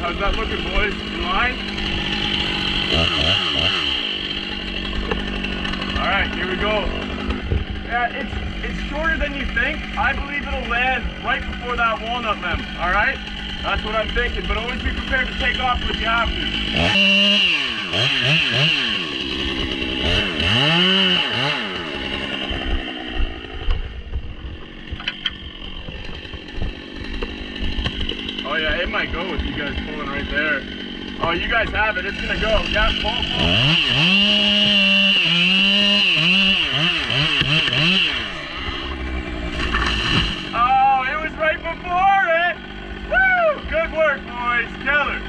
How's that looking, boys? In line? Alright, here we go. Yeah, it's shorter than you think. I believe it'll land right before that walnut limb, alright? That's what I'm thinking, but always be prepared to take off if you have to. Oh yeah, it might go with you guys pulling right there. Oh, you guys have it. It's gonna go. Yeah, pull. Oh, it was right before it. Woo! Good work, boys. Killer.